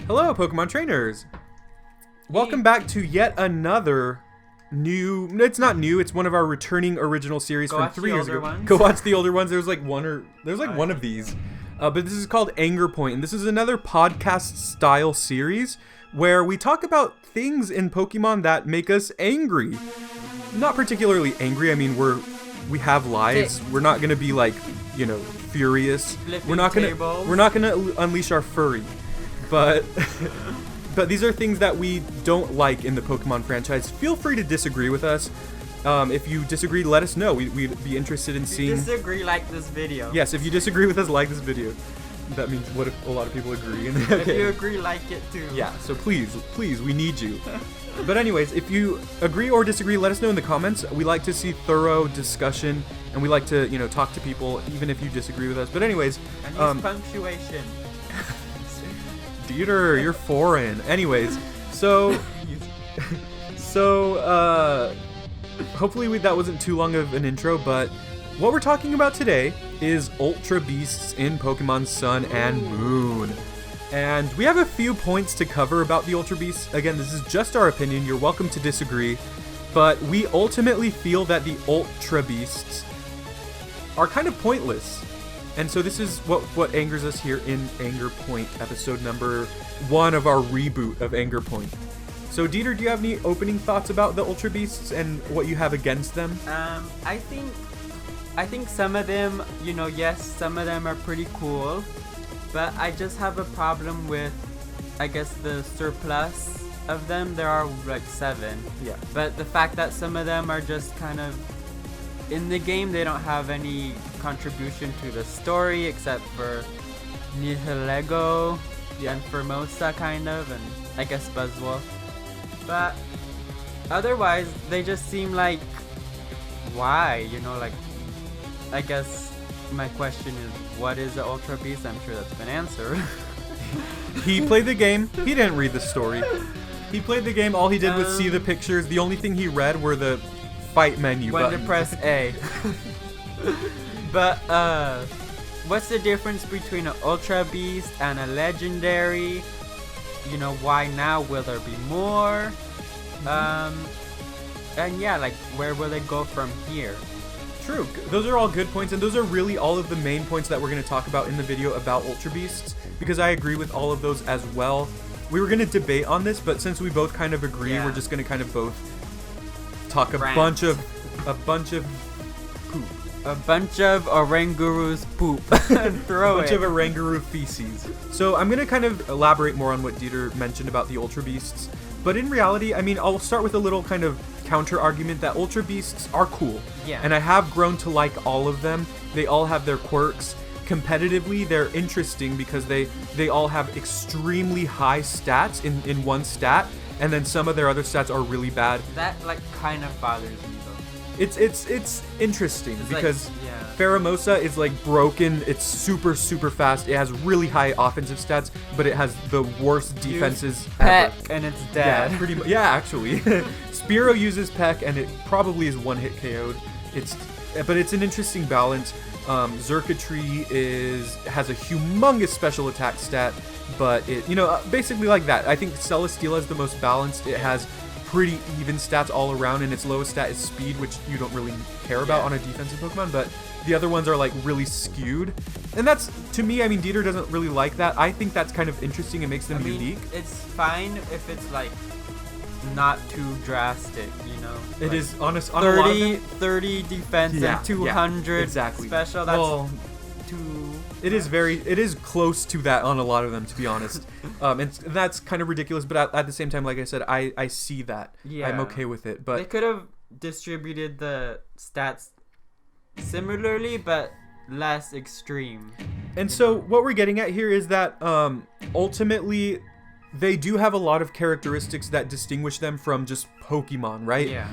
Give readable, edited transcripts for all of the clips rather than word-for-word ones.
Hello, Pokemon trainers! Welcome back to yet another new... It's not new, it's one of our returning original series from 3 years ago. Go watch the older ones. There's one of these. But this is called Anger Point, and this is another podcast-style series where we talk about things in Pokemon that make us angry. Not particularly angry, I mean, we have lives. We're not gonna be like, furious. We're not gonna unleash our furry. But these are things that we don't like in the Pokemon franchise. Feel free to disagree with us. If you disagree, let us know. We'd be interested in seeing... If you disagree, like this video. Yes, if you disagree with us, like this video. That means, what if a lot of people agree? Okay. If you agree, like it too. Yeah, so please, we need you. But anyways, if you agree or disagree, let us know in the comments. We like to see thorough discussion, and we like to, talk to people, even if you disagree with us. But anyways... And use punctuation. Dieter, you're foreign. Anyways, so hopefully that wasn't too long of an intro, but what we're talking about today is Ultra Beasts in Pokemon Sun and Moon. And we have a few points to cover about the Ultra Beasts. Again, this is just our opinion. You're welcome to disagree. But we ultimately feel that the Ultra Beasts are kind of pointless. And so this is what angers us here in Anger Point, episode number 1 of our reboot of Anger Point. So Dieter, do you have any opening thoughts about the Ultra Beasts and what you have against them? I think some of them, yes, some of them are pretty cool, but I just have a problem with, I guess, the surplus of them. There are like 7. Yeah. But the fact that some of them are just kind of in the game, they don't have any contribution to the story except for Nihilego and Formosa kind of, and I guess Buzzwolf. But otherwise, they just seem like, why? I guess my question is, what is the Ultra Beast? I'm sure that's been answered. He played the game. He didn't read the story. He played the game. All he did was see the pictures. The only thing he read were the fight menu when buttons. to press A. But what's the difference between an Ultra Beast and a Legendary? Why now? Will there be more? And yeah, like, where will it go from here? True. Those are all good points, and those are really all of the main points that we're going to talk about in the video about Ultra Beasts, because I agree with all of those as well. We were going to debate on this, but since we both kind of agree, we're just going to kind of both talk a bunch of poop. A bunch of Oranguru's poop. And throw a bunch of Oranguru feces. So I'm going to kind of elaborate more on what Dieter mentioned about the Ultra Beasts. But in reality, I mean, I'll start with a little kind of counter argument that Ultra Beasts are cool. Yeah. And I have grown to like all of them. They all have their quirks. Competitively, they're interesting because they all have extremely high stats in one stat. And then some of their other stats are really bad. That, kind of bothers me, though. It's interesting because yeah. Pheromosa is broken. It's super fast. It has really high offensive stats, but it has the worst defenses Peck ever. And it's dead. Yeah, pretty much. Yeah, actually. Spearow uses Peck and it probably is one hit KO'd. But it's an interesting balance. Xurkitree has a humongous special attack stat, but it basically like that. I think Celesteela is the most balanced. It has pretty even stats all around, and its lowest stat is speed, which you don't really care about on a defensive Pokemon, but the other ones are really skewed. And that's, to me, I mean, Dieter doesn't really like that. I think that's kind of interesting. It makes them unique. It's fine if it's not too drastic, It is honest. 30 defense and 200 exactly. special. That's too. It is close to that on a lot of them, to be honest. And that's kind of ridiculous, but at the same time, like I said, I see that. Yeah. I'm okay with it. But they could have distributed the stats similarly, but less extreme. And so what we're getting at here is that ultimately they do have a lot of characteristics that distinguish them from just Pokemon, right? Yeah.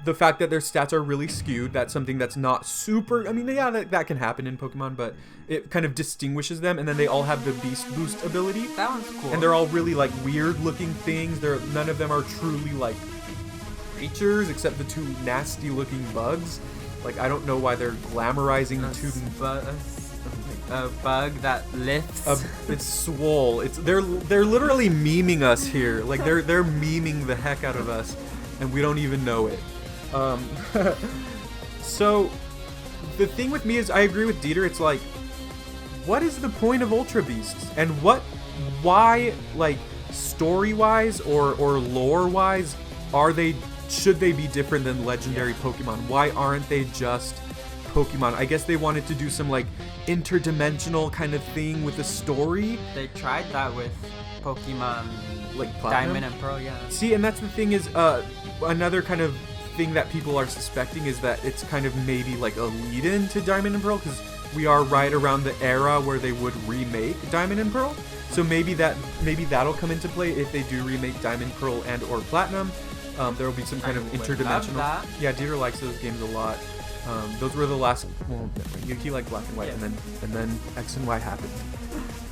The fact that their stats are really skewed, that's something that's not super... I mean, yeah, that can happen in Pokemon, but it kind of distinguishes them, and then they all have the Beast Boost ability. That one's cool. And they're all really, weird-looking things. None of them are truly, creatures, except the 2 nasty-looking bugs. I don't know why they're glamorizing 2... a bug that lifts. It's swole. They're literally memeing us here. Like they're memeing the heck out of us, and we don't even know it. So the thing with me is, I agree with Dieter. It's like, what is the point of Ultra Beasts, and why, like, story-wise or lore-wise, should they be different than legendary Pokemon? Why aren't they just Pokemon? I guess they wanted to do some, like, interdimensional kind of thing with the story. They tried that with Pokemon, like Platinum? Diamond and Pearl, yeah. See, and that's the thing is, another kind of thing that people are suspecting is that it's kind of maybe like a lead-in to Diamond and Pearl, because we are right around the era where they would remake Diamond and Pearl. So maybe that'll come into play if they do remake Diamond, Pearl, and or Platinum. There will be some kind of interdimensional. Yeah, Dieter likes those games a lot. Those were the last. Well, he liked Black and White, yeah. and then X and Y happened.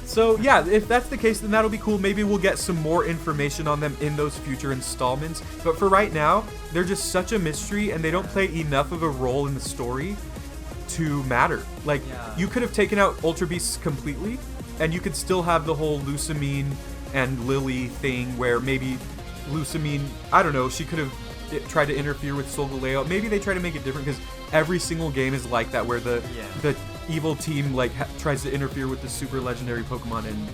So yeah, if that's the case, then that'll be cool. Maybe we'll get some more information on them in those future installments. But for right now, they're just such a mystery, and they don't play enough of a role in the story to matter. Like, you could have taken out Ultra Beasts completely, and you could still have the whole Lusamine and Lily thing where maybe Lusamine, I don't know, she could have tried to interfere with Solgaleo. Maybe they try to make it different, because every single game is like that, where the evil team like tries to interfere with the super legendary Pokemon, and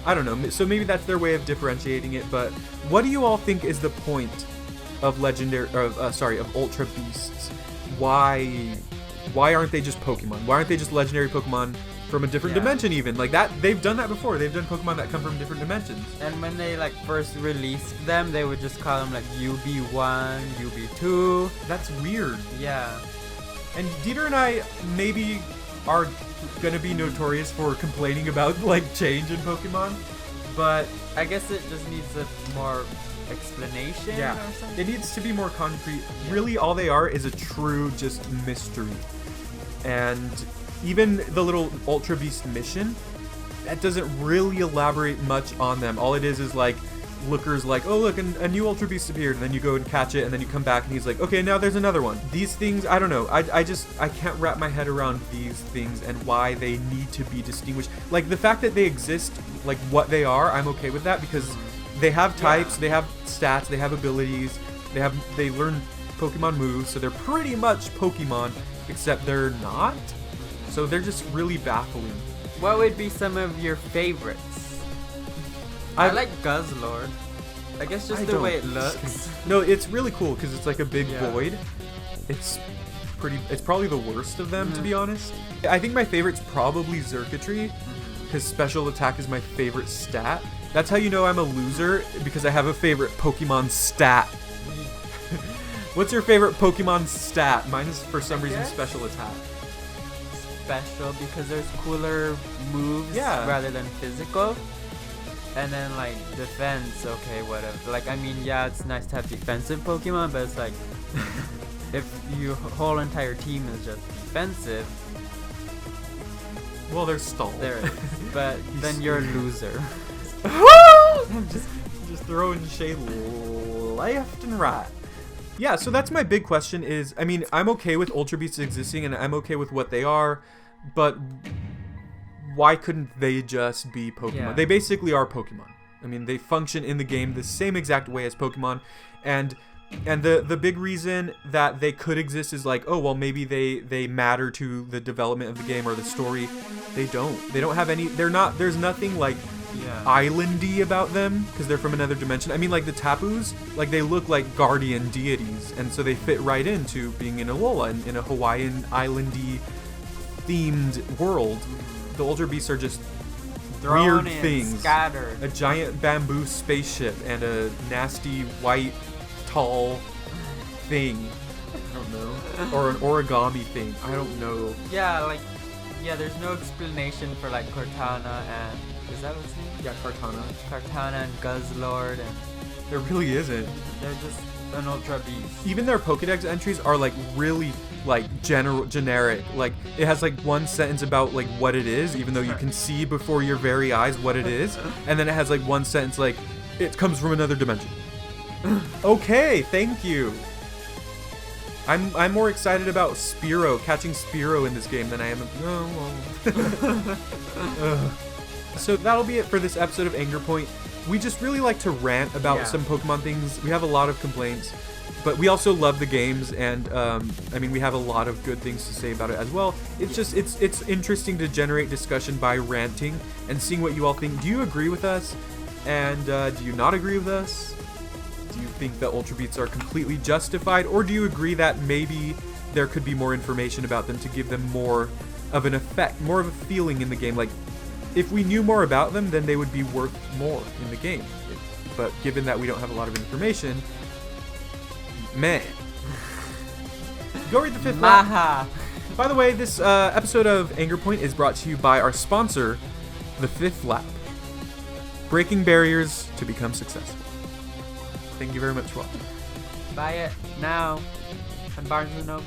I don't know. So maybe that's their way of differentiating it. But what do you all think is the point of of Ultra Beasts? Why aren't they just Pokemon? Why aren't they just legendary Pokemon from a different dimension even? Like that, they've done that before. They've done Pokemon that come from different dimensions. And when they like first released them, they would just call them like UB1, UB2. That's weird. Yeah. And Dieter and I maybe are gonna be notorious for complaining about like change in Pokemon, but I guess it just needs a more explanation or something. It needs to be more concrete. Really, all they are is a true just mystery. And even the little Ultra Beast mission, that doesn't really elaborate much on them. All it is like lookers like, oh look, a new Ultra Beast appeared, and then you go and catch it, and then you come back and he's like, okay, now there's another one. These things, I don't know, I can't wrap my head around these things and why they need to be distinguished. Like the fact that they exist, like what they are, I'm okay with that, because they have types, they have stats, they have abilities, they learn Pokemon moves, so they're pretty much Pokemon, except they're not. So they're just really baffling. What would be some of your favorites? I like Guzzlord. I guess just the way it looks. No, it's really cool because it's like a big void. It's probably the worst of them, to be honest. I think my favorite's probably Xurkitree, because special attack is my favorite stat. That's how you know I'm a loser, because I have a favorite Pokemon stat. What's your favorite Pokemon stat? Mine is for some reason special attack. Special because there's cooler moves rather than physical. And then like defense, okay, whatever. Like I mean, yeah, it's nice to have defensive Pokemon, but it's like if your whole entire team is just defensive, well, they're stalled. There it is. But then you're a loser. I'm just throwing shade left and right. Yeah, so that's my big question is, I mean, I'm okay with Ultra Beasts existing, and I'm okay with what they are, but why couldn't they just be Pokemon? Yeah. They basically are Pokemon. I mean, they function in the game the same exact way as Pokemon, and the big reason that they could exist is like, oh, well, maybe they matter to the development of the game or the story. They don't have any, there's nothing like islandy about them, because they're from another dimension. I mean, like the Tapus, like they look like guardian deities, and so they fit right into being in Alola, in a Hawaiian islandy themed world. The Ultra Beasts are just weird things. Scattered. A giant bamboo spaceship and a nasty white tall thing. I don't know. Or an origami thing. I don't know. Yeah, there's no explanation for like Cortana and, is that what's name? Yeah, Cortana. Cortana and Guzzlord, and there really isn't. They're just an Ultra Beast. Even their Pokédex entries are like really like generic. Like it has like one sentence about like what it is, even though you can see before your very eyes what it is, and then it has like one sentence like it comes from another dimension. Okay, thank you. I'm more excited about catching Spearow in this game than I am. So that'll be it for this episode of Anger Point. We just really like to rant about some Pokemon things. We have a lot of complaints, but we also love the games, and we have a lot of good things to say about it as well. It's just it's interesting to generate discussion by ranting and seeing what you all think. Do you agree with us? And do you not agree with us? Do you think that Ultra Beats are completely justified, or do you agree that maybe there could be more information about them to give them more of an effect, more of a feeling in the game? Like, if we knew more about them, then they would be worth more in the game. But given that we don't have a lot of information, meh. Go read the 5th lap. By the way, this episode of Anger Point is brought to you by our sponsor, the 5th lap. Breaking barriers to become successful. Thank you very much for watching. Buy it now on Barnes & Noble.